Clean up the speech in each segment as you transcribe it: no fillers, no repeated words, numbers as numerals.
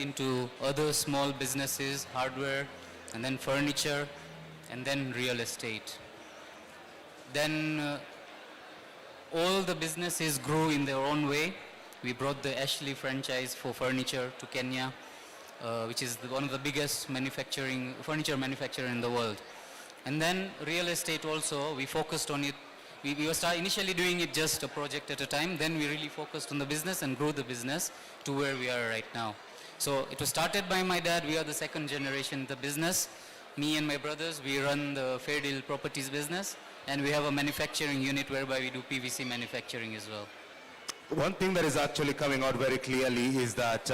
into other small businesses, hardware, and then furniture, and then real estate. Then all the businesses grew in their own way. We brought the Ashley franchise for furniture to Kenya, which is one of the biggest furniture manufacturer in the world. And then real estate also, we focused on it. We were initially doing it just a project at a time. Then we really focused on the business and grew the business to where we are right now. So it was started by my dad. We are the second generation in the business. Me and my brothers, we run the Fairdeal Properties business. And we have a manufacturing unit whereby we do PVC manufacturing as well. One thing that is actually coming out very clearly is that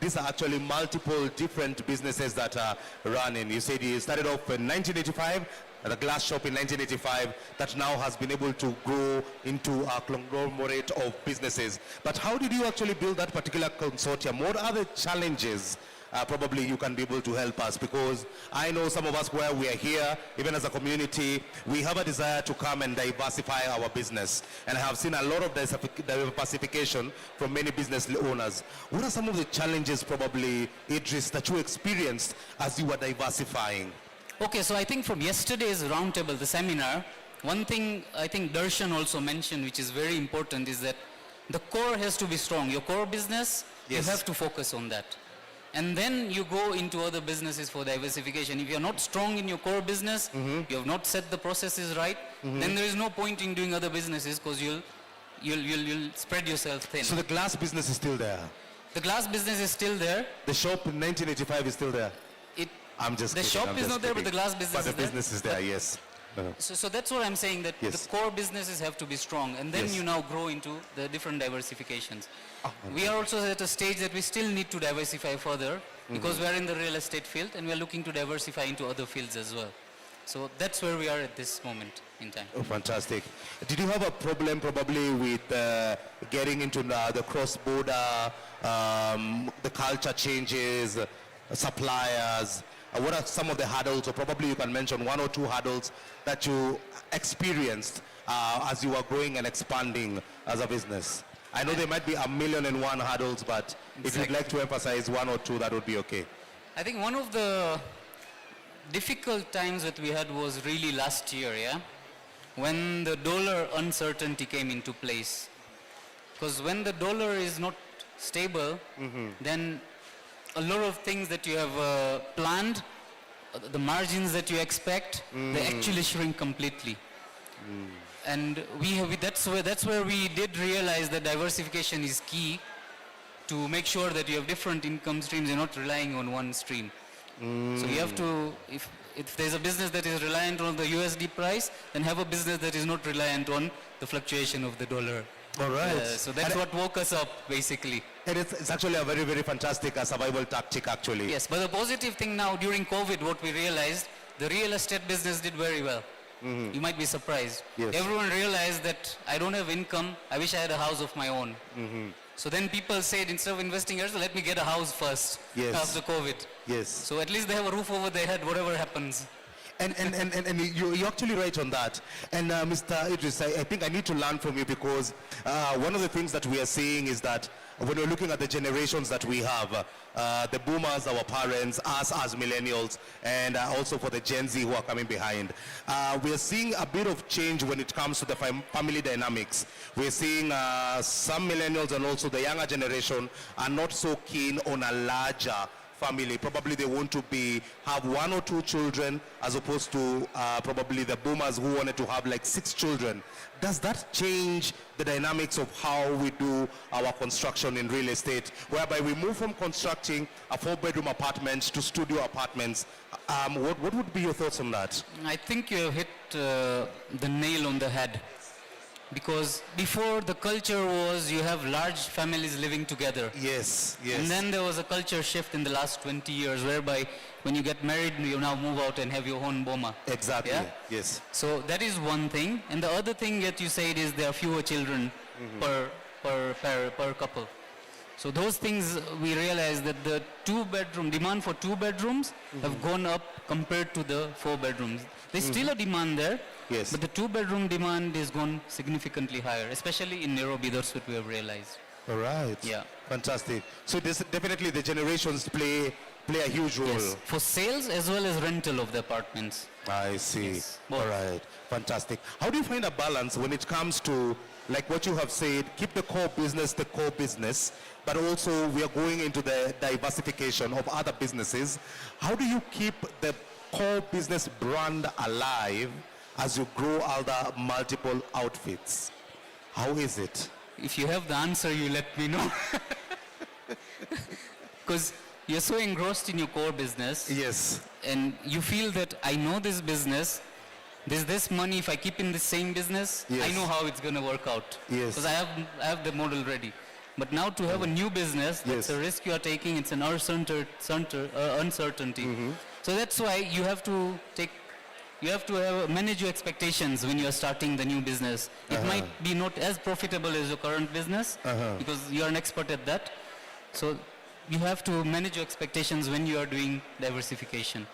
these are actually multiple different businesses that are running. You said you started off in 1985, at a glass shop in 1985, that now has been able to grow into a conglomerate of businesses. But how did you actually build that particular consortium? What are the challenges? Probably you can be able to help us, because I know some of us where we are here, even as a community, we have a desire to come and diversify our business. And I have seen a lot of diversification from many business owners. What are some of the challenges probably, Idris, that you experienced as you were diversifying? Okay, so I think from yesterday's roundtable, the seminar, one thing I think Darshan also mentioned, which is very important, is that the core has to be strong. Your core business, yes, you have to focus on that. And then you go into other businesses for diversification. If you're not strong in your core business, you have not set the processes right, then there is no point in doing other businesses, because you'll spread yourself thin. So the glass business is still there? The glass business is still there. The shop in 1985 is still there? I'm just the kidding. shop is not there, but the glass business is there. But the business is there, yes. So that's what I'm saying, that yes, the core businesses have to be strong, and then yes, you now grow into the different diversifications. We are also at a stage that we still need to diversify further, because we are in the real estate field and we are looking to diversify into other fields as well. So that's where we are at this moment in time. Oh, fantastic. Did you have a problem probably with getting into the cross-border, the culture changes, suppliers? What are some of the hurdles, or probably you can mention one or two hurdles that you experienced as you were growing and expanding as a business? I know there might be 1,000,001 hurdles, but if you'd like to emphasize one or two, that would be okay. I think one of the difficult times that we had was really last year, when the dollar uncertainty came into place. Because when the dollar is not stable, then a lot of things that you have planned, the margins that you expect, they actually shrink completely. And that's where we did realize that diversification is key, to make sure that you have different income streams. You're not relying on one stream. So you have to, if there's a business that is reliant on the USD price, then have a business that is not reliant on the fluctuation of the dollar. All right. So that's what woke us up, basically. And it's actually a very, very fantastic survival tactic, actually. Yes, but the positive thing now, during COVID, what we realized, the real estate business did very well. You might be surprised. Yes. Everyone realized that I don't have income, I wish I had a house of my own. So then people said, instead of investing here, let me get a house first, yes, after COVID. Yes. So at least they have a roof over their head, whatever happens. And you're actually right on that. And Mr. Idris, I think I need to learn from you, because one of the things that we are seeing is that when we're looking at the generations that we have, the boomers, our parents, us as millennials, and also for the Gen Z who are coming behind, we are seeing a bit of change when it comes to the family dynamics. We're seeing some millennials and also the younger generation are not so keen on a larger family. Probably they want to have one or two children, as opposed to probably the boomers who wanted to have like 6 children. Does that change the dynamics of how we do our construction in real estate, whereby we move from constructing a 4-bedroom apartment to studio apartments? What would be your thoughts on that? I think you have hit the nail on the head. Because before, the culture was you have large families living together. Yes, yes. And then there was a culture shift in the last 20 years, whereby when you get married, you now move out and have your own boma. Exactly, yes. So that is one thing. And the other thing that you said is there are fewer children per couple. So those things, we realized that the demand for 2 bedrooms have gone up compared to the 4 bedrooms. There's still a demand there. Yes. But the 2-bedroom demand is gone significantly higher, especially in Nairobi. That's what we have realized. All right. Yeah. Fantastic. So this definitely the generations play a huge role. Yes. For sales as well as rental of the apartments. I see. Yes, All both. right. Fantastic. How do you find a balance when it comes to, like what you have said, keep the core business, but also we are going into the diversification of other businesses. How do you keep the core business brand alive as you grow other multiple outfits? How is it? If you have the answer, you let me know. Because you're so engrossed in your core business. Yes. And you feel that I know this business, there's this money, if I keep in the same business, Yes. I know how it's going to work out. Yes. Because I have the model ready. But now to have a new business, that's Yes. a risk you are taking, it's an uncertainty. So that's why you have to manage your expectations when you are starting the new business. It might be not as profitable as your current business because you are an expert at that. So you have to manage your expectations when you are doing diversification.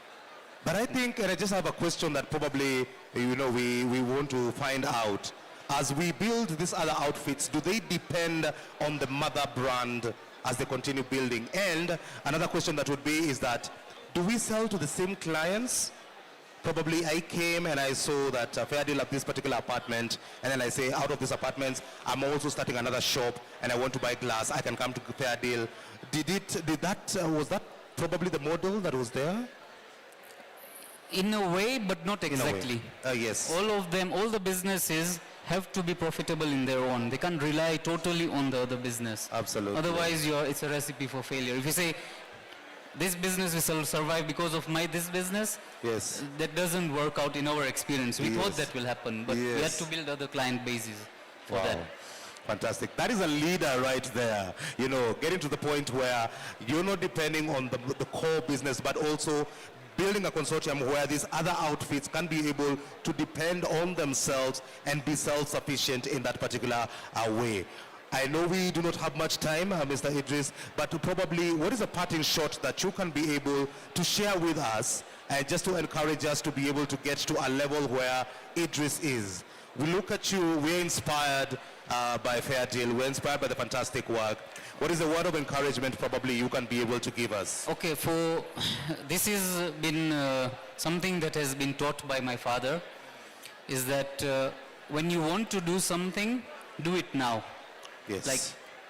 But I think, and I just have a question that probably, we want to find out. As we build these other outfits, do they depend on the mother brand as they continue building? And another question that would be is that, do we sell to the same clients? Probably I came and I saw that Fair Deal at this particular apartment, and then I say, out of these apartments, I'm also starting another shop and I want to buy glass. I can come to Fair Deal. Was that probably the model that was there? In a way, but not In a way. exactly. Yes. All the businesses have to be profitable in their own. They can't rely totally on the other business. Absolutely. Otherwise, it's a recipe for failure. If you say, this business will survive because of this business, Yes. that doesn't work out in our experience. We thought Yes. that will happen, but we Yes. have to build other client bases for Wow. that. Fantastic. That is a leader right there. Getting to the point where you're not depending on the core business, but also building a consortium where these other outfits can be able to depend on themselves and be self-sufficient in that particular way. I know we do not have much time, Mr. Idris, but probably what is a parting shot that you can be able to share with us just to encourage us to be able to get to a level where Idris is? We look at you, we're inspired by Fair Deal, we're inspired by the fantastic work. What is the word of encouragement probably you can be able to give us? Okay, this has been something that has been taught by my father, is that when you want to do something, do it now. Yes. Like,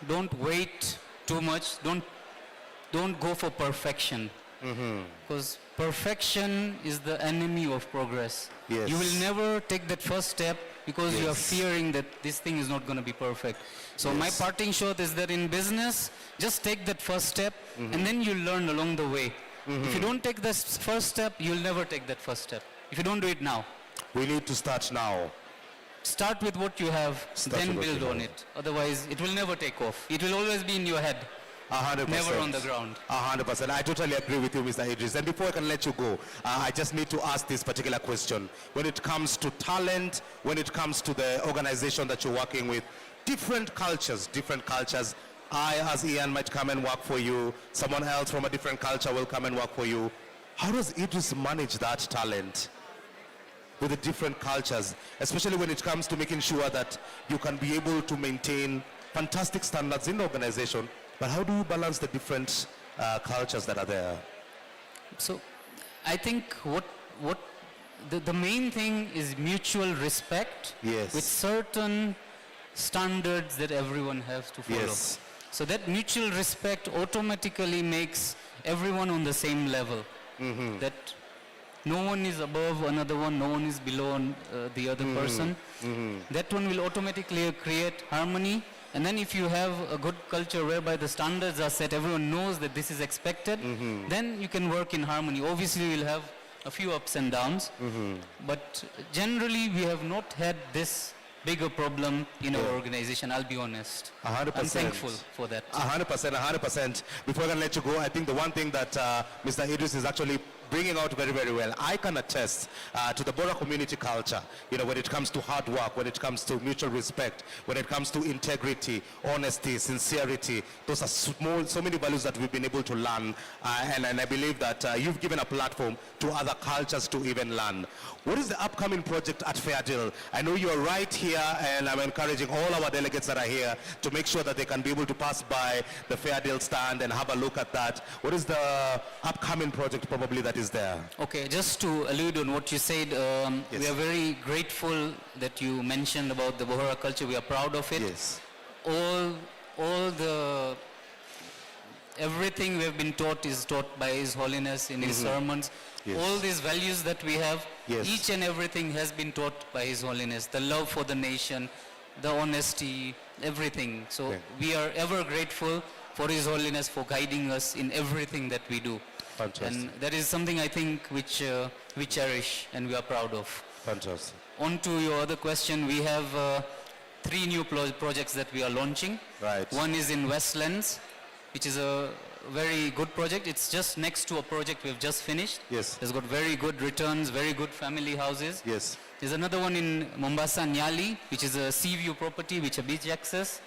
don't wait too much. Don't go for perfection. Because perfection is the enemy of progress. Yes. You will never take that first step because you are Yes. fearing that this thing is not going to be perfect. So my Yes. parting shot is that in business, just take that first step and then you'll learn along the way. If you don't take this first step, you'll never take that first step. If you don't do it now. We need to start now. Start with what you have, Start then with what build you on have. it. Otherwise, it will never take off. It will always be in your head, 100%. never on the ground. 100%. I totally agree with you, Mr. Idris. And before I can let you go, I just need to ask this particular question. When it comes to talent, when it comes to the organization that you're working with, different cultures. I, as Ian, might come and work for you. Someone else from a different culture will come and work for you. How does Idris manage that talent with the different cultures, especially when it comes to making sure that you can be able to maintain fantastic standards in the organization, but how do you balance the different cultures that are there? So, I think what the main thing is mutual respect Yes. with certain standards that everyone has to follow. Yes. So that mutual respect automatically makes everyone on the same level. That no one is above another one, no one is below the other person. That one will automatically create harmony. And then if you have a good culture whereby the standards are set, everyone knows that this is expected, then you can work in harmony. Obviously, you'll have a few ups and downs, but generally we have not had this bigger problem in our organization, I'll be honest. 100%. I'm thankful for that. 100%. Before I can let you go, I think the one thing that Mr. Idris is actually bringing out very, very well. I can attest to the Bora community culture, you know, when it comes to hard work, when it comes to mutual respect, when it comes to integrity, honesty, sincerity. Those are so many values that we've been able to learn, and I believe that you've given a platform to other cultures to even learn. What is the upcoming project at Fair Deal? I know you're right here, and I'm encouraging all our delegates that are here to make sure that they can be able to pass by the Fair Deal stand and have a look at that. What is the upcoming project probably that is there? Okay, just to allude on what you said, Yes. we are very grateful that you mentioned about the Bohra culture. We are proud of it. Yes. Everything we have been taught is taught by His Holiness in His sermons. Yes. All these values that we have, Yes. each and everything has been taught by His Holiness. The love for the nation, the honesty, everything. So Okay. we are ever grateful for His Holiness for guiding us in everything that we do. Fantastic. And that is something I think which we cherish and we are proud of. Fantastic. On to your other question, we have 3 new projects that we are launching. Right. One is in Westlands, which is a very good project. It's just next to a project we've just finished. Yes. It's got very good returns, very good family houses. Yes. There's another one in Mombasa, Nyali, which is a sea view property, which a beach access.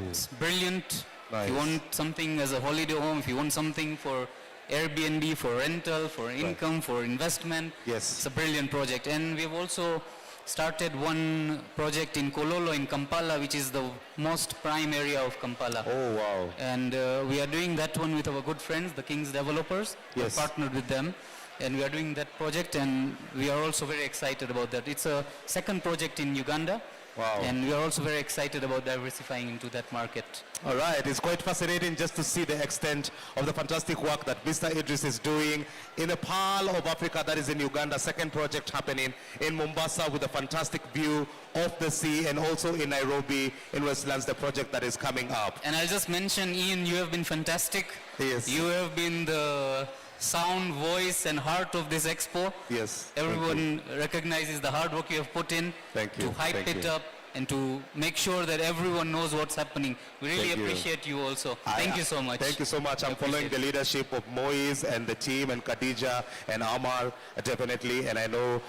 It's brilliant. If you Nice. want something as a holiday home, if you want something for Airbnb, for rental, for income, for investment, Yes. it's a brilliant project. And we've also started one project in Kololo in Kampala, which is the most prime area of Kampala. Oh, wow. And we are doing that one with our good friends, the King's Developers. Yes. We've partnered with them. And we are doing that project, and we are also very excited about that. It's a second project in Uganda. Wow. And we are also very excited about diversifying into that market. All right, it's quite fascinating just to see the extent of the fantastic work that Mr. Idris is doing in a Pearl of Africa that is in Uganda. Second project happening in Mombasa with a fantastic view of the sea, and also in Nairobi in Westlands, the project that is coming up. And I'll just mention, Ian, you have been fantastic. Yes. You have been the sound, voice, and heart of this expo. Yes. Thank you. Everyone recognizes the hard work you have put in Thank you. to hype Thank it you. up and to make sure that everyone knows what's happening. We really Thank you. appreciate you also. Thank you so much. Thank you so much. I'm following the leadership of Moise and the team and Khadija and Amar, definitely. And I know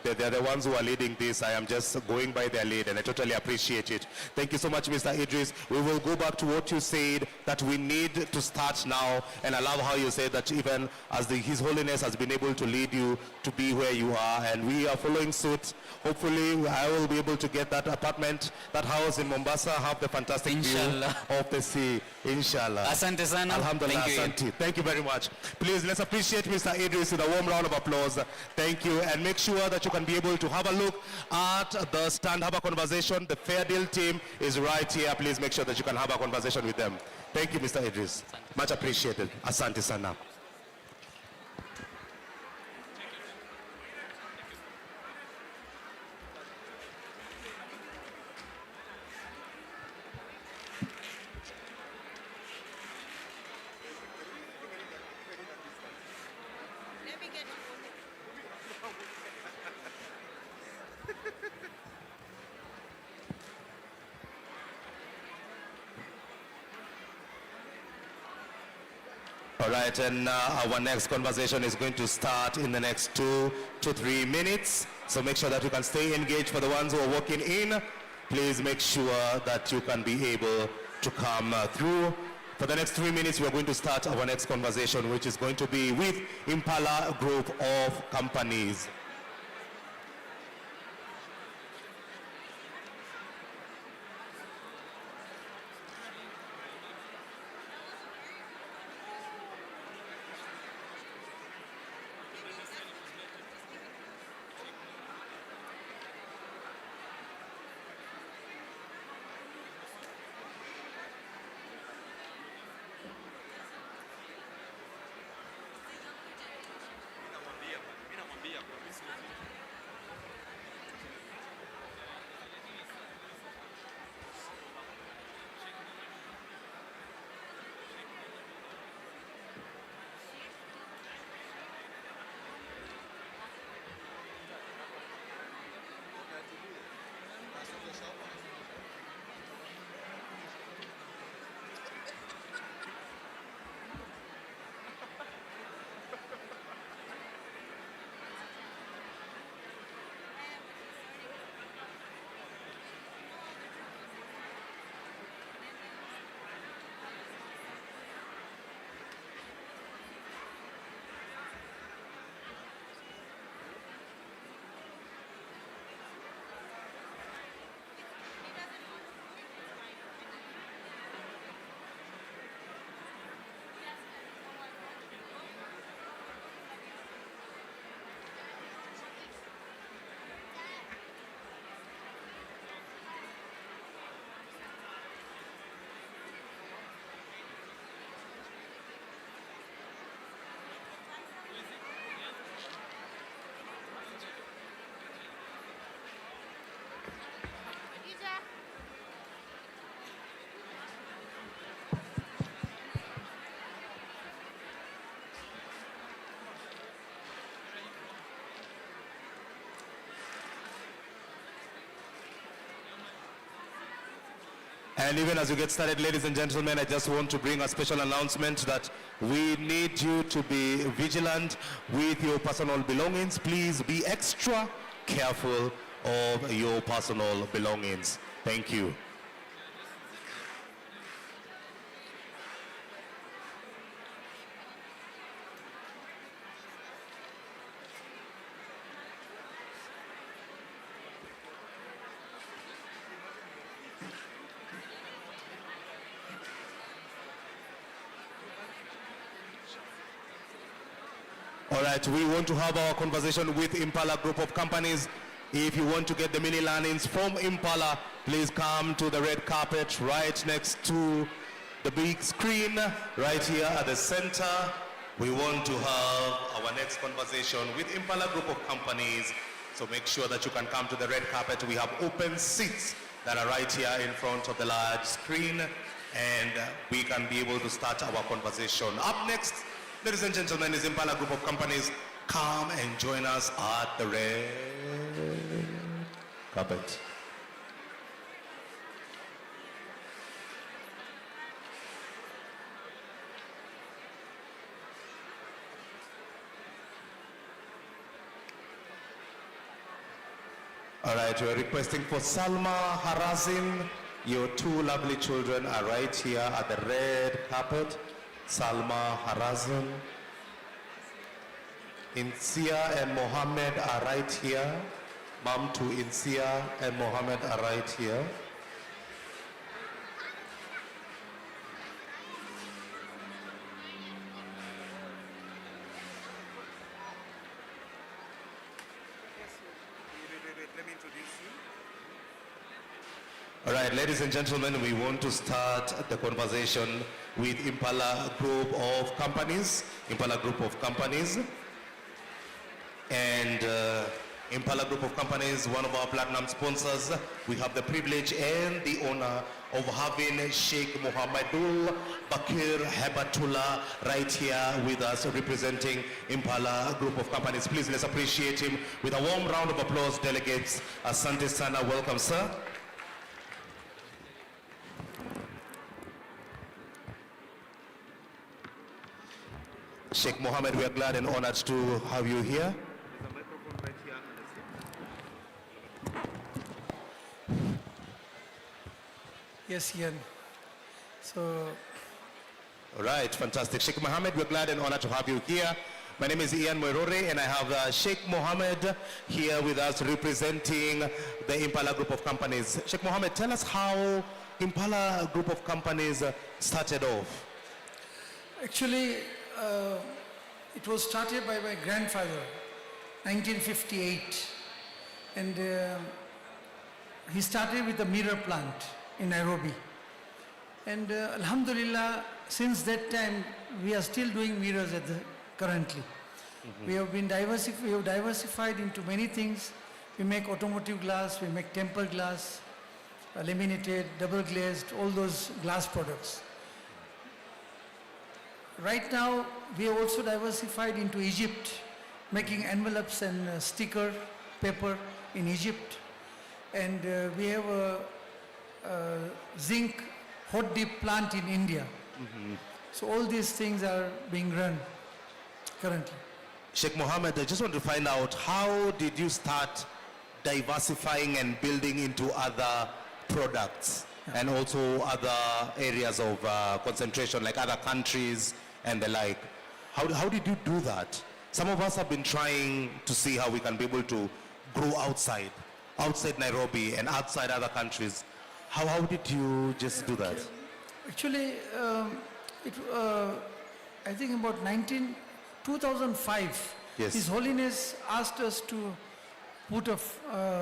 they're the ones who are leading this. I am just going by their lead, and I totally appreciate it. Thank you so much, Mr. Idris. We will go back to what you said, that we need to start now. And I love how you said that even as His Holiness has been able to lead you to be where you are, and we are following suit. Hopefully, I will be able to get that apartment, that house in Mombasa, have the fantastic Inshallah. view of the sea. Inshallah. Asante sana. Alhamdulillah. Thank you, Ian. Asante. Thank you very much. Please, let's appreciate Mr. Idris with a warm round of applause. Thank you. And make sure that you can be able to have a look at the stand, have a conversation. The Fair Deal team is right here. Please make sure that you can have a conversation with them. Thank you, Mr. Idris. Much appreciated. Asante sana. All right, and our next conversation is going to start in the next 2 to 3 minutes. So make sure that you can stay engaged. For the ones who are walking in, please make sure that you can be able to come through. For the next 3 minutes, we are going to start our next conversation, which is going to be with Impala Group of Companies. And even as we get started, ladies and gentlemen, I just want to bring a special announcement that we need you to be vigilant with your personal belongings. Please be extra careful of your personal belongings. Thank you. All right, we want to have our conversation with Impala Group of Companies. If you want to get the mini learnings from Impala, please come to the red carpet right next to the big screen right here at the center. We want to have our next conversation with Impala Group of Companies. So make sure that you can come to the red carpet. We have open seats that are right here in front of the large screen, and we can be able to start our conversation. Up next, ladies and gentlemen, is Impala Group of Companies. Come and join us at the red carpet. All right, we're requesting for Salma Harazin. Your two lovely children are right here at the red carpet. Salma Harazin. Insia and Mohammed are right here. Mom to Insia and Mohammed are right here. Let me introduce you. All right, ladies and gentlemen, we want to start the conversation with Impala Group of Companies. Impala Group of Companies. And Impala Group of Companies, one of our platinum sponsors. We have the privilege and the honor of having Sheikh Mohammedul Bakir Hebatullah right here with us representing Impala Group of Companies. Please let's appreciate him with a warm round of applause, delegates. Asante Sana, welcome, sir. Sheikh Mohammed, we are glad and honored to have you here. There's a microphone right here on the seat. Yes, Ian. So, All right, fantastic. Sheikh Mohammed, we're glad and honored to have you here. My name is Ian Moirore, and I have Sheikh Mohammed here with us representing the Impala Group of Companies. Sheikh Mohammed, tell us how Impala Group of Companies started off. actually, it was started by my grandfather, 1958. And he started with a mirror plant in Nairobi. And Alhamdulillah, since that time, we are still doing mirrors currently. We have diversified into many things. We make automotive glass, we make tempered glass, laminated, double glazed, all those glass products. Right now, we have also diversified into Egypt, making envelopes and sticker paper in Egypt. And we have a zinc hot dip plant in India. So all these things are being run currently. Sheikh Mohammed, I just want to find out, how did you start diversifying and building into other products and also other areas of concentration, like other countries and the like? How did you do that? Some of us have been trying to see how we can be able to grow outside Nairobi and outside other countries. How did you just do that? Actually, I think about 2005, Yes. His Holiness asked us to put a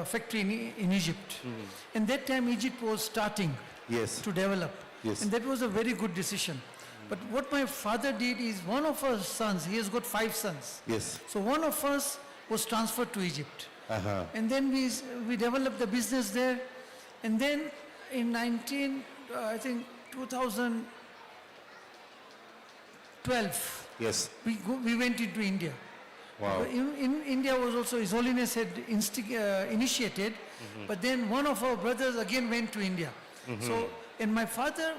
factory in Egypt. And that time Egypt was starting Yes. to develop. Yes. And that was a very good decision. But what my father did is, one of our sons, he has got 5 sons. Yes. So one of us was transferred to Egypt. Uh-huh. And then we developed the business there. And then in 2012, Yes. we went into India. Wow. In India was also, His Holiness had initiated, but then one of our brothers again went to India. So And my father,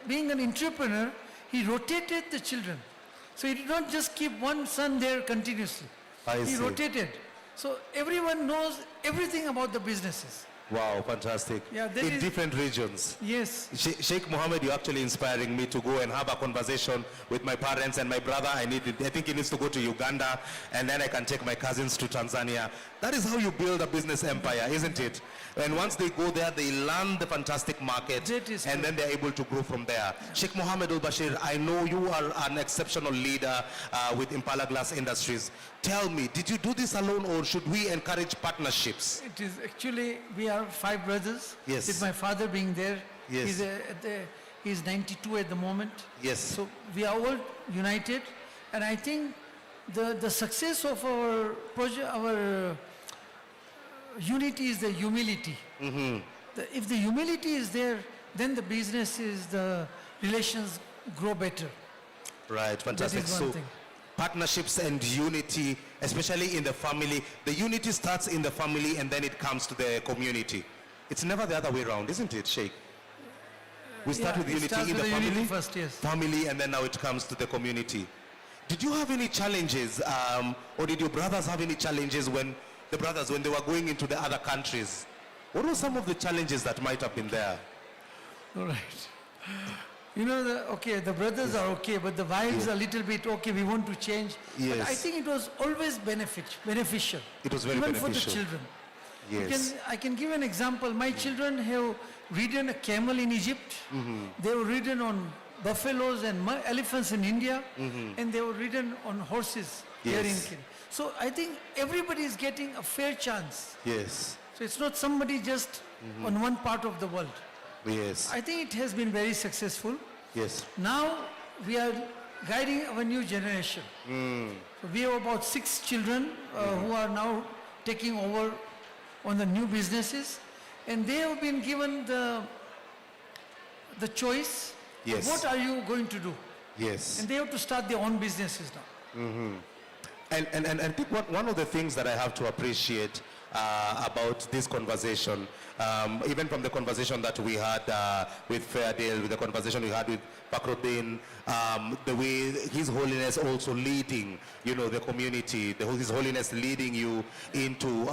being an entrepreneur, he rotated the children. So he did not just keep one son there continuously. I He see. rotated. So everyone knows everything about the businesses. Wow, fantastic. Yeah, that in is- different regions. Yes. Sheikh Mohammed, you're actually inspiring me to go and have a conversation with my parents and my brother. I think he needs to go to Uganda, and then I can take my cousins to Tanzania. That is how you build a business empire, isn't it? And once they go there, they learn the fantastic market, That is and then they're able to grow from there. Sheikh Mohammed Al-Bashir, I know you are an exceptional leader with Impala Glass Industries. Tell me, did you do this alone, or should we encourage partnerships? It is actually, we are 5 brothers. Yes. With my father being there. Yes. He's 92 at the moment. Yes. So we are all united. And I think the success of our project, our unity is the humility. If the humility is there, then the businesses, the relations grow better. Right, fantastic. That is one So, thing. partnerships and unity, especially in the family. The unity starts in the family and then it comes to the community. It's never the other way around, isn't it, Sheikh? We start Yeah, with it unity starts in the with the family, unity first, yes. family, and then now it comes to the community. Did you have any challenges, or did your brothers have any challenges when they were going into the other countries? What were some of the challenges that might have been there? All right. You know, the brothers are okay, but the wives are a little bit, okay, we want to change. But I Yes. think it was always beneficial. It was very even beneficial. for the children. Yes. I can give an example. My children have ridden a camel in Egypt. They have ridden on buffaloes and elephants in India. And they have ridden on horses here in Yes. Kenya. So I think everybody is getting a fair chance. Yes, So it's not somebody just on one part of the world. yes, I think it has been very successful. yes. Now we are guiding our new generation. So we have about 6 children who are now taking over on the new businesses, and they have been given the choice. Yes. What are you going to do? Yes. And they have to start their own businesses now. And I think one of the things that I have to appreciate about this conversation, even from the conversation that we had with Fairdale, with the conversation we had with Pakruddin, the way His Holiness also leading, the community, His Holiness leading you into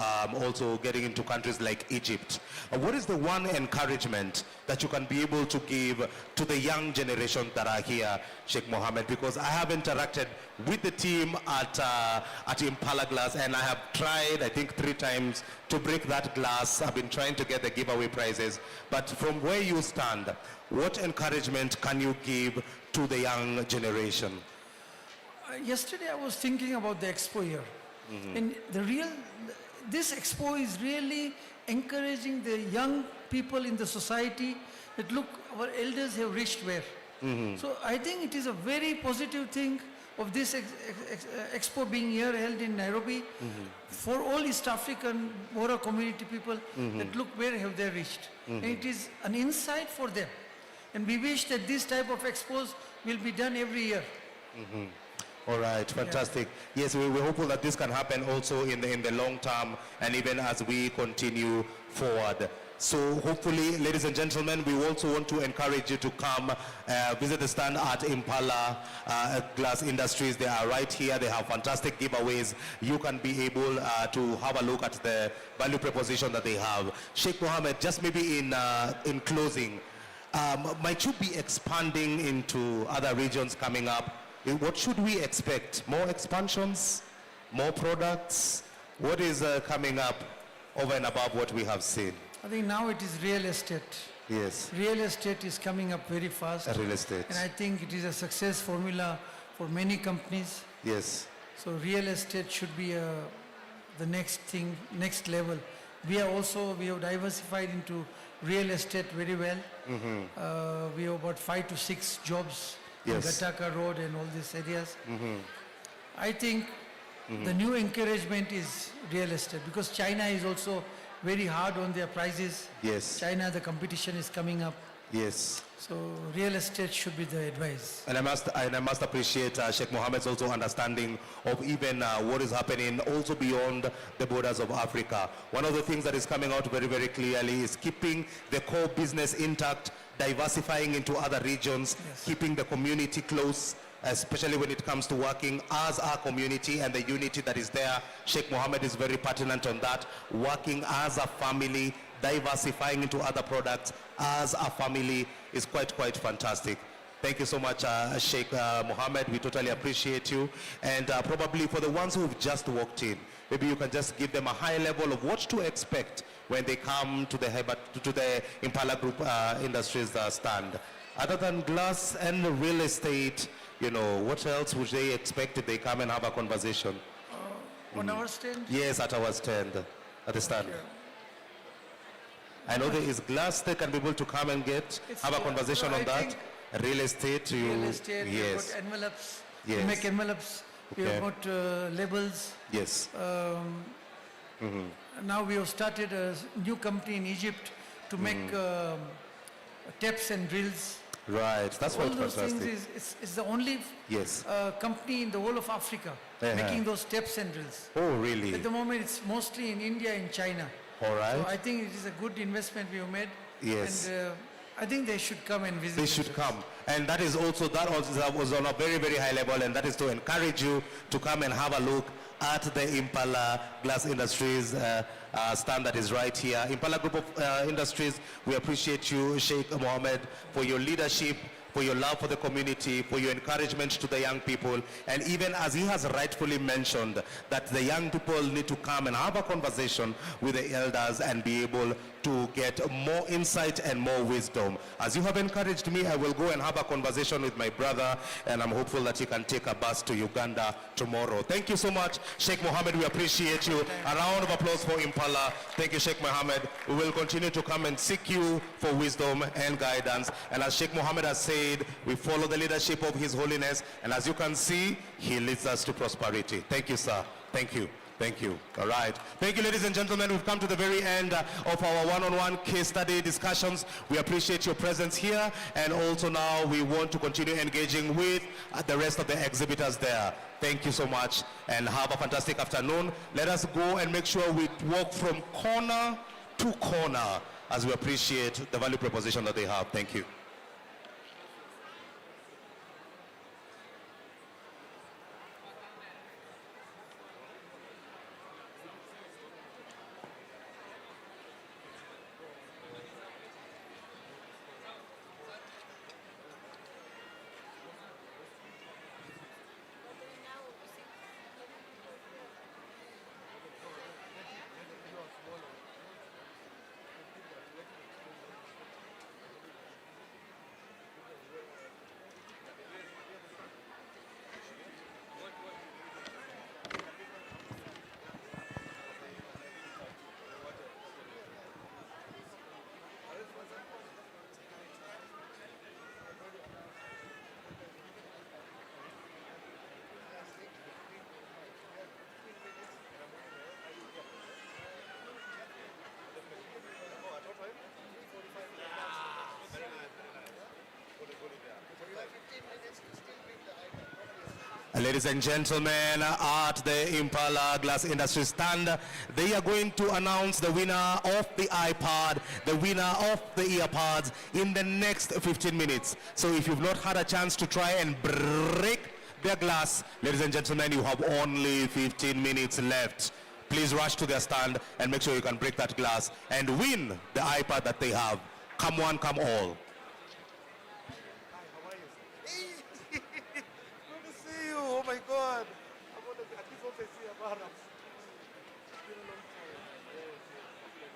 also getting into countries like Egypt. What is the one encouragement that you can be able to give to the young generation that are here, Sheikh Mohammed? Because I have interacted with the team at Impala Glass, and I have tried, I think 3 times, to break that glass. I've been trying to get the giveaway prizes. But from where you stand, what encouragement can you give to the young generation? Yesterday I was thinking about the expo here. And this expo is really encouraging the young people in the society that look, our elders have reached where. So I think it is a very positive thing of this expo being here held in Nairobi for all East African Bora community people that look where have they reached. And it is an insight for them. And we wish that this type of expos will be done every year. All right, fantastic. Yes, we're hopeful that this can happen also in the long term and even as we continue forward. So hopefully, ladies and gentlemen, we also want to encourage you to come visit the stand at Impala Glass Industries. They are right here. They have fantastic giveaways. You can be able to have a look at the value proposition that they have. Sheikh Mohammed, just maybe in closing, might you be expanding into other regions coming up? What should we expect? More expansions? More products? What is coming up over and above what we have seen? I think now it is real estate. Yes, Real estate is coming up very fast. real estate. And I think it is a success formula for many companies. Yes, So real estate should be the next thing, next level. We have diversified into real estate very well. We have about 5 to 6 jobs in Yes. Gataka Road and all these areas. I think the new encouragement is real estate because China is also very hard on their prices. yes, China, the competition is coming up. Yes. So real estate should be the advice. And I must appreciate Sheikh Mohammed's also understanding of even what is happening also beyond the borders of Africa. One of the things that is coming out very, very clearly is keeping the core business intact, diversifying into other regions, Yes. keeping the community close, especially when it comes to working as our community and the unity that is there. Sheikh Mohammed is very pertinent on that, working as a family, diversifying into other products as a family is quite fantastic. Thank you so much, Sheikh Mohammed. We totally appreciate you. And probably for the ones who've just walked in, maybe you can just give them a high level of what to expect when they come to the Impala Group Industries stand. Other than glass and real estate, you know, what else would they expect if they come and have a conversation? On our stand, Yes, at our stand, at the stand. I know there is glass they can be able to come and get, It's, have a conversation I on that. think Real estate, you, real estate, we've yes, got envelopes, Yes. we make envelopes, Okay. we've got labels. yes, Now we have started a new company in Egypt to make taps and drills. right, that's All quite those fantastic. things is the only Yes. company in the whole of Africa Uh-huh. making those taps and drills. Oh, really? At the moment, it's mostly in India and China. All So I right, think it is a good investment we have made. Yes. And I think they should come and visit. they us. should come. And that was on a very, very high level, and that is to encourage you to come and have a look at the Impala Glass Industries stand that is right here. Impala Group of Industries, we appreciate you, Sheikh Mohammed, for your leadership, for your love for the community, for your encouragement to the young people. And even as he has rightfully mentioned, that the young people need to come and have a conversation with the elders and be able to get more insight and more wisdom. As you have encouraged me, I will go and have a conversation with my brother, and I'm hopeful that he can take a bus to Uganda tomorrow. Thank you so much, Sheikh Mohammed. We appreciate you. A round of applause for Impala. Thank you, Sheikh Mohammed. We will continue to come and seek you for wisdom and guidance. And as Sheikh Mohammed has said, we follow the leadership of His Holiness, and as you can see, he leads us to prosperity. Thank you, sir. Thank you. Thank you. All right. Thank you, ladies and gentlemen. We've come to the very end of our one-on-one case study discussions. We appreciate your presence here, and also now we want to continue engaging with the rest of the exhibitors there. Thank you so much, and have a fantastic afternoon. Let us go and make sure we walk from corner to corner as we appreciate the value proposition that they have. Thank you. Ladies and gentlemen, at the Impala Glass Industry stand, they are going to announce the winner of the iPad, the winner of the earpods in the next 15 minutes. So if you've not had a chance to try and break their glass, ladies and gentlemen, you have only 15 minutes left. Please rush to their stand and make sure you can break that glass and win the iPad that they have. Come one, come all. Good to see you. Oh my God. I wanted to at least want to see a bar. It's been a long time. Yes, yes.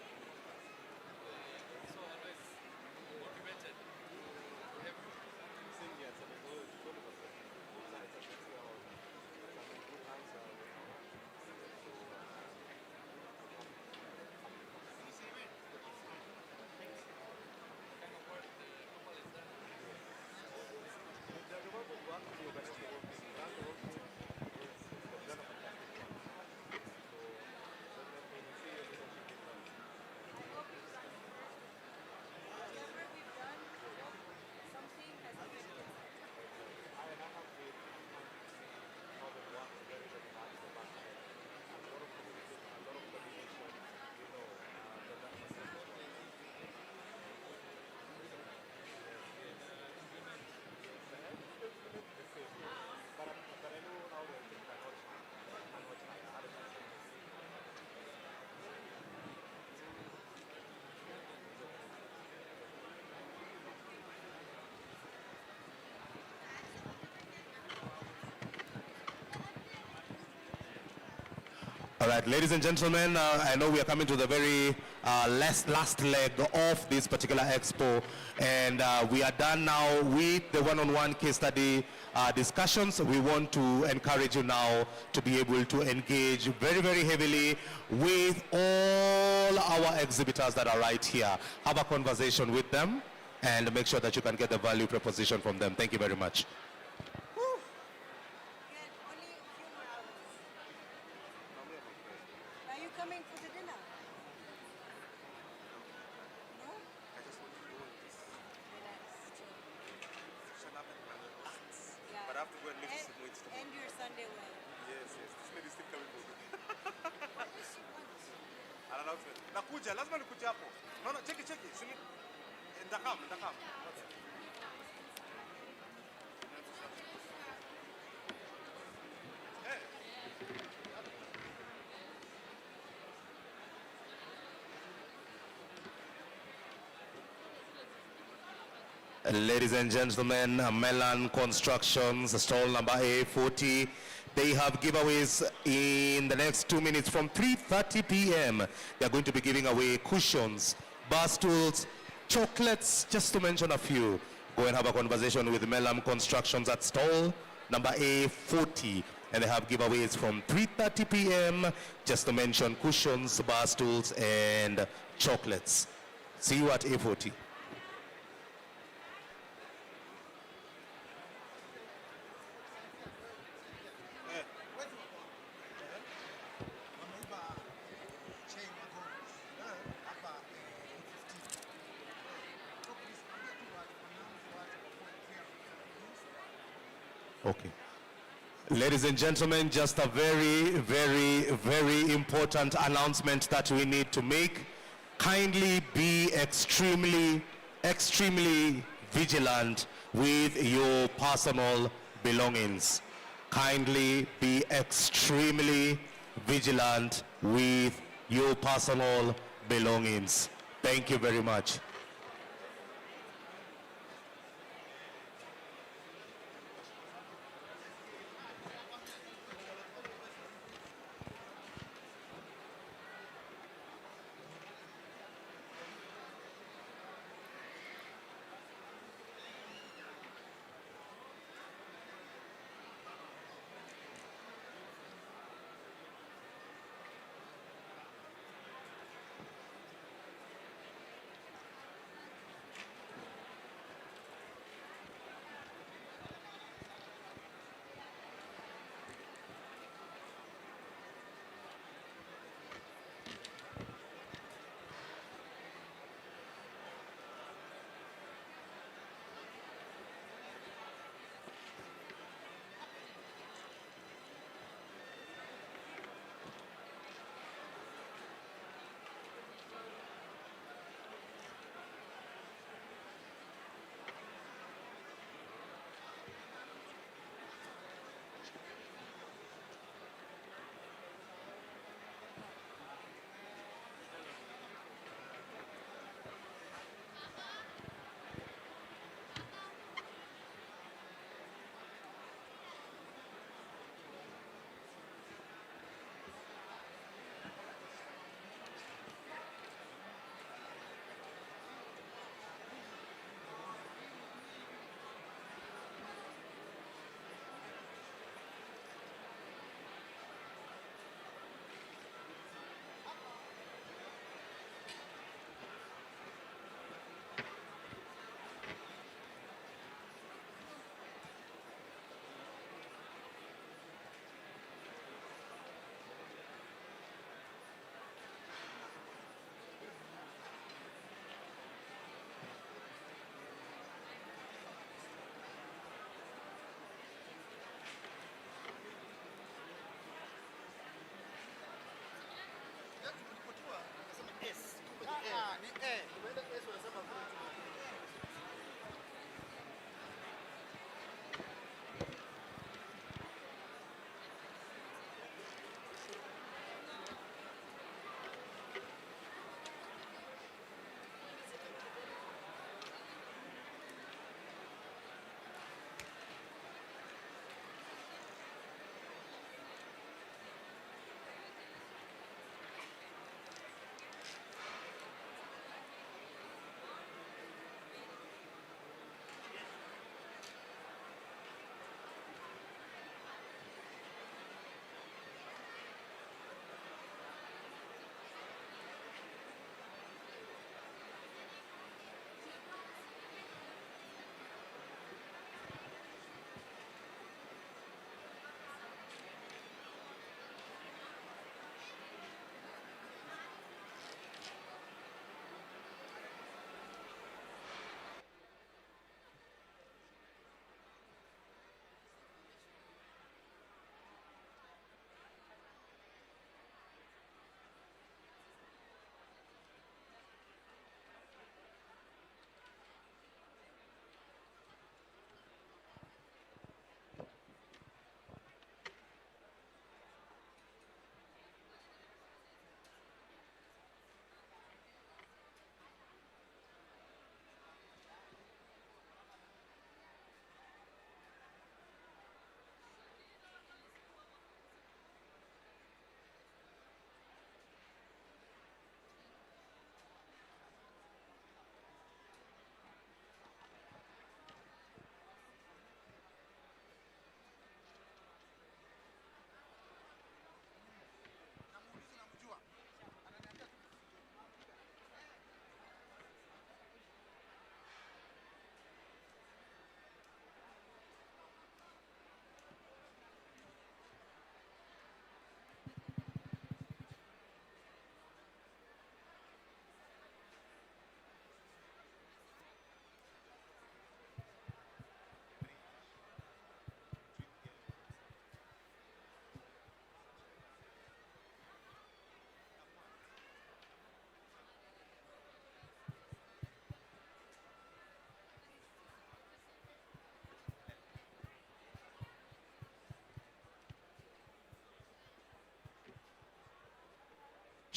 All right, ladies and gentlemen, I know we are coming to the very last leg of this particular expo, and we are done now with the one-on-one case study discussions. We want to encourage you now to be able to engage very, very heavily with all our exhibitors that are right here. Have a conversation with them and make sure that you can get the value proposition from them. Thank you very much. Only a few more hours. Are you coming for the dinner? No? Relax, chill. Yeah. But I have to go and leave And, this with and your Sunday well. Yes, yes. This lady is still coming for me. What does she want? An announcement. Nakuja, lazima nikuja hapo. No, no, cheki. Ndakam. Ladies and gentlemen, Melan Constructions, stall number A40. They have giveaways in the next 2 minutes from 3:30 p.m. They are going to be giving away cushions, bar stools, chocolates, just to mention a few. Go and have a conversation with Melan Constructions at stall number A40. And they have giveaways from 3:30 p.m. just to mention cushions, bar stools, and chocolates. See you at A40. Okay. Ladies and gentlemen, just a very, very, very important announcement that we need to make. Kindly be extremely vigilant with your personal belongings. Kindly be extremely vigilant with your personal belongings. Thank you very much.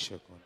Shukran.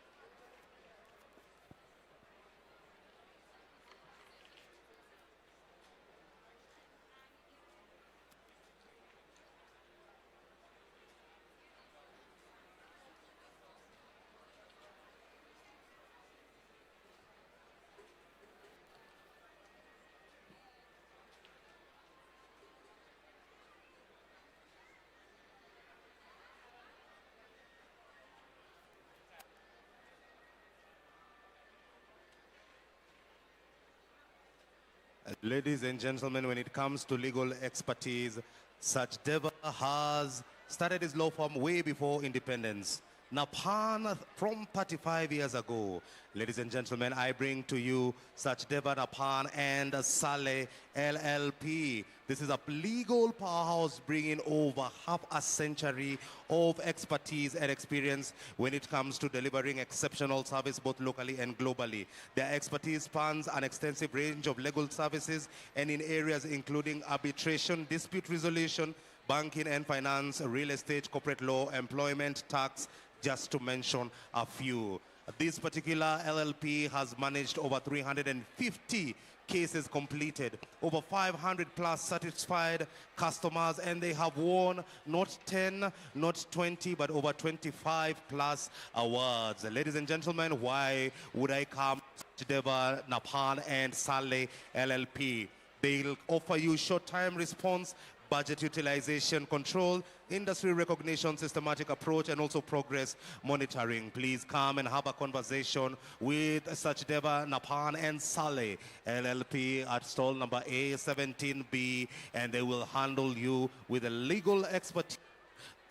Ladies and gentlemen, when it comes to legal expertise, Sachdeva has started his law firm way before independence. Napan from 35 years ago. Ladies and gentlemen, I bring to you Sachdeva Napan and Saleh LLP. This is a legal powerhouse bringing over half a century of expertise and experience when it comes to delivering exceptional service both locally and globally. Their expertise spans an extensive range of legal services and in areas including arbitration, dispute resolution, banking and finance, real estate, corporate law, employment, tax, just to mention a few. This particular LLP has managed over 350 cases completed, over 500 plus satisfied customers, and they have won not 10, not 20, but over 25 plus awards. Ladies and gentlemen, why would I come to Deva, Napan and Saleh LLP? They'll offer you short-time response, budget utilization control, industry recognition, systematic approach, and also progress monitoring. Please come and have a conversation with Sachdeva, Napan, and Saleh LLP at stall number A17B, and they will handle you with a legal expertise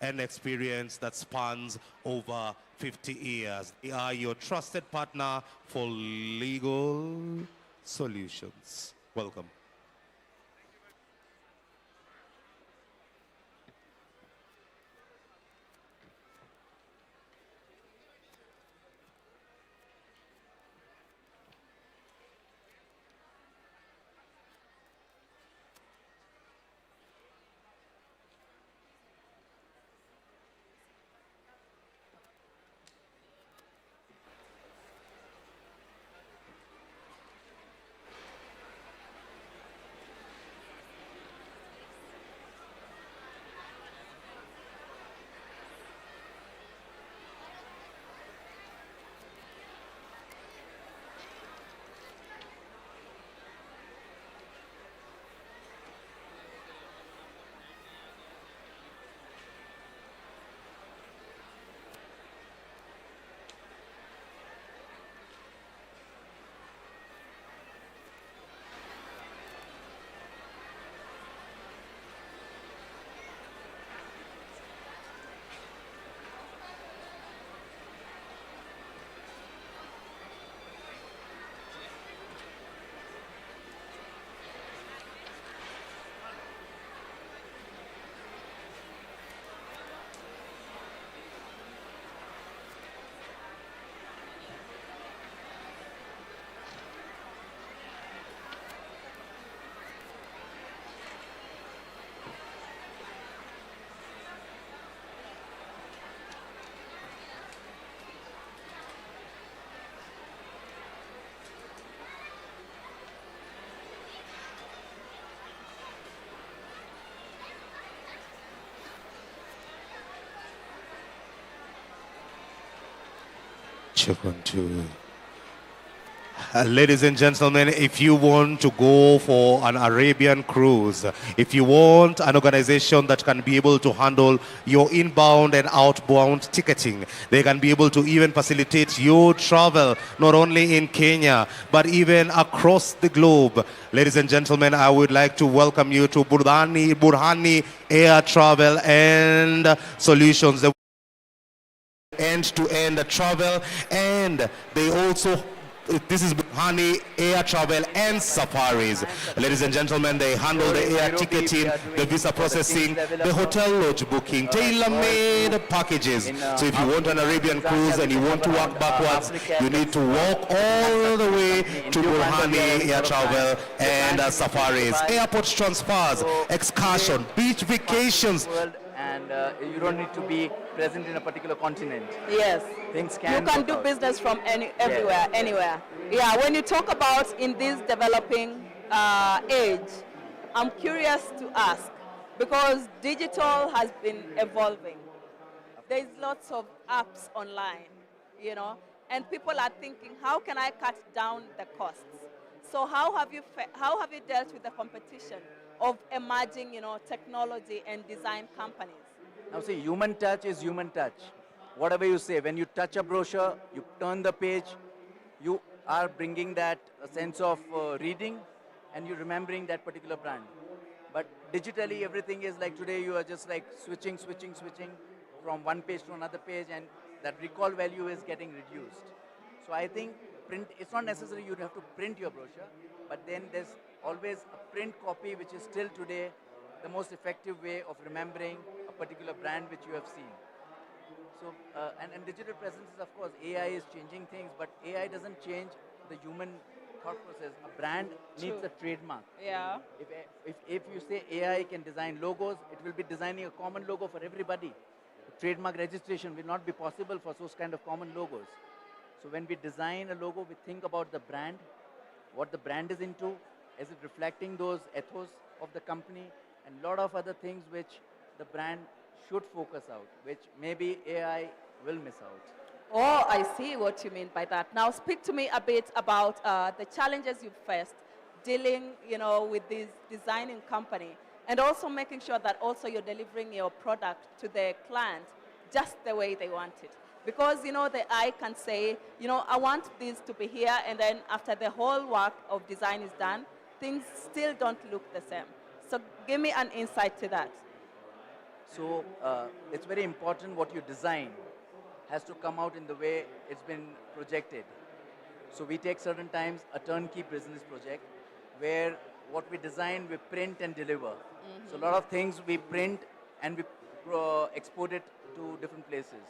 and experience that spans over 50 years. They are your trusted partner for legal solutions. Welcome. Ladies and gentlemen, if you want to go for an Arabian cruise, if you want an organization that can be able to handle your inbound and outbound ticketing, they can be able to even facilitate your travel, not only in Kenya, but even across the globe. Ladies and gentlemen, I would like to welcome you to Burhani Air Travel and Solutions. End-to-end travel, and they also, this is Burhani Air Travel and Safaris. Ladies and gentlemen, they handle the air ticketing, the visa processing, the hotel lodge booking, tailor-made packages. So if you want an Arabian cruise and you want to walk backwards, you need to walk all the way to Burhani Air Travel and Safaris. Airport transfers, excursion, beach vacations, and you don't need to be present in a particular continent. Yes. Things You can can work do out. business from everywhere, anywhere. Yeah, when you talk about in this developing age, I'm curious to ask, because digital has been evolving. There's lots of apps online, you know, and people are thinking, how can I cut down the costs? So how have you dealt with the competition of emerging, you know, technology and design companies? Now see, human touch is human touch. Whatever you say, when you touch a brochure, you turn the page, you are bringing that sense of reading and you remembering that particular brand. But digitally, everything is like today you are just like switching from one page to another page, and that recall value is getting reduced. So I think print, it's not necessary you have to print your brochure, but then there's always a print copy which is still today the most effective way of remembering a particular brand which you have seen. So, and digital presence is, of course, AI is changing things, but AI doesn't change the human thought process. A brand needs True. a trademark. Yeah. If you say AI can design logos, it will be designing a common logo for everybody. Trademark registration will not be possible for those kind of common logos. So when we design a logo, we think about the brand, what the brand is into, is it reflecting those ethos of the company, and a lot of other things which the brand should focus out, which maybe AI will miss out. Oh, I see what you mean by that. Now, speak to me a bit about the challenges you've faced dealing, you know, with this designing company, and also making sure that also you're delivering your product to the client just the way they want it. Because, you know, the eye can say, you know, I want this to be here, and then after the whole work of design is done, things still don't look the same. So give me an insight to that. So it's very important what you design has to come out in the way it's been projected. So we take certain times a turnkey business project where what we design, we print and deliver. So a lot of things we print and we export it to different places.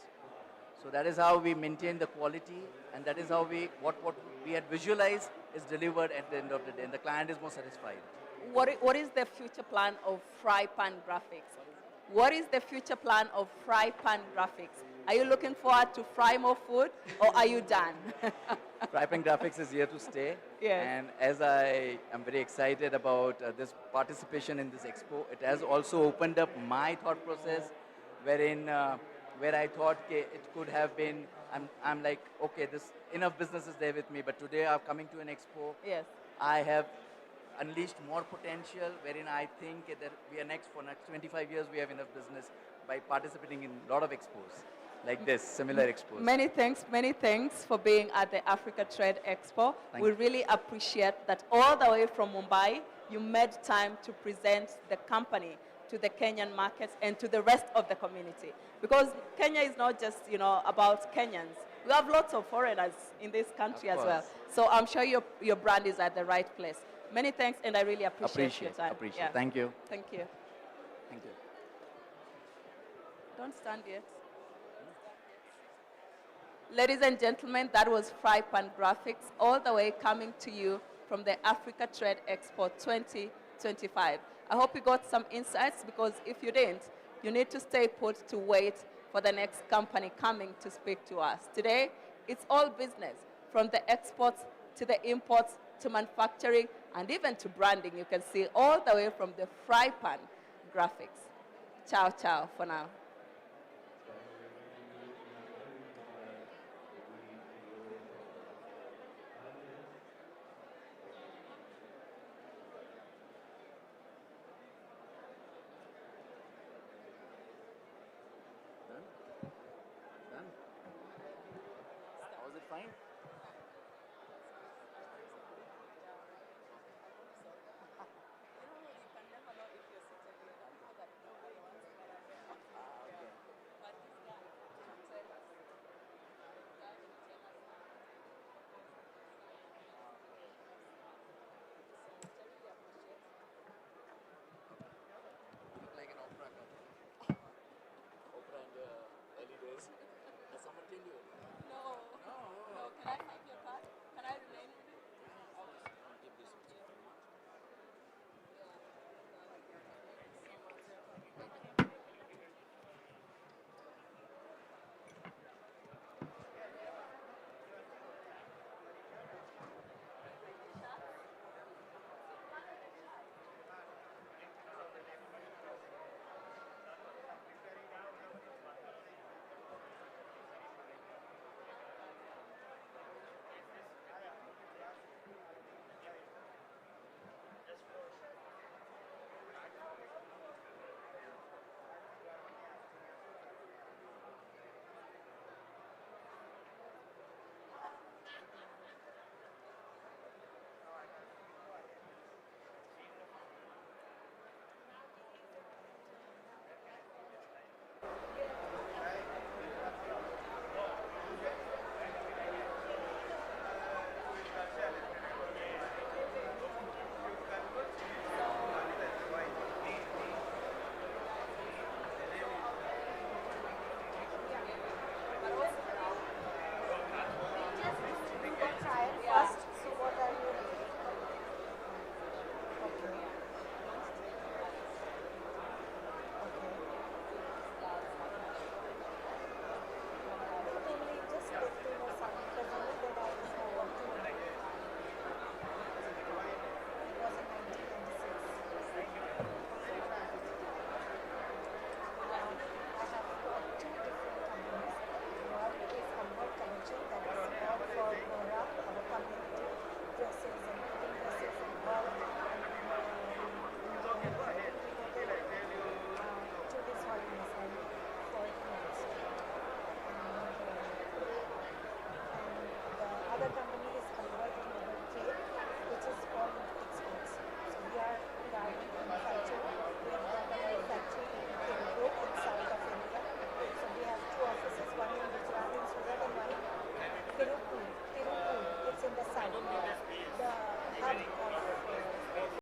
So that is how we maintain the quality, and that is how what we had visualized is delivered at the end of the day, and the client is more satisfied. What is the future plan of Fry Pan Graphics? What is the future plan of Fry Pan Graphics? Are you looking forward to fry more food, or are you done? Tripan Graphics is here to stay. Yes. And as I am very excited about this participation in this expo, it has also opened up my thought process, wherein where I thought it could have been, I'm like, okay, this enough business is there with me, but today I'm coming to an expo. Yes. I have unleashed more potential, wherein I think that for next 25 years we have enough business by participating in a lot of expos like this, similar expos. Many thanks for being at the Africa Trade Expo. Thank We you. really appreciate that all the way from Mumbai, you made time to present the company to the Kenyan markets and to the rest of the community. Because Kenya is not just, you know, about Kenyans. We have lots of foreigners in this country Of as well. course. So I'm sure your brand is at the right place. Many thanks, and I really appreciate your time. Appreciate. Yeah. Thank you. Thank you. Thank you. Don't stand yet. Ladies and gentlemen, that was Fry Pan Graphics, all the way coming to you from the Africa Trade Expo 2025. I hope you got some insights, because if you didn't, you need to stay put to wait for the next company coming to speak to us. Today, it's all business, from the exports to the imports to manufacturing and even to branding. You can see all the way from the Fry Pan Graphics. Ciao, ciao for now.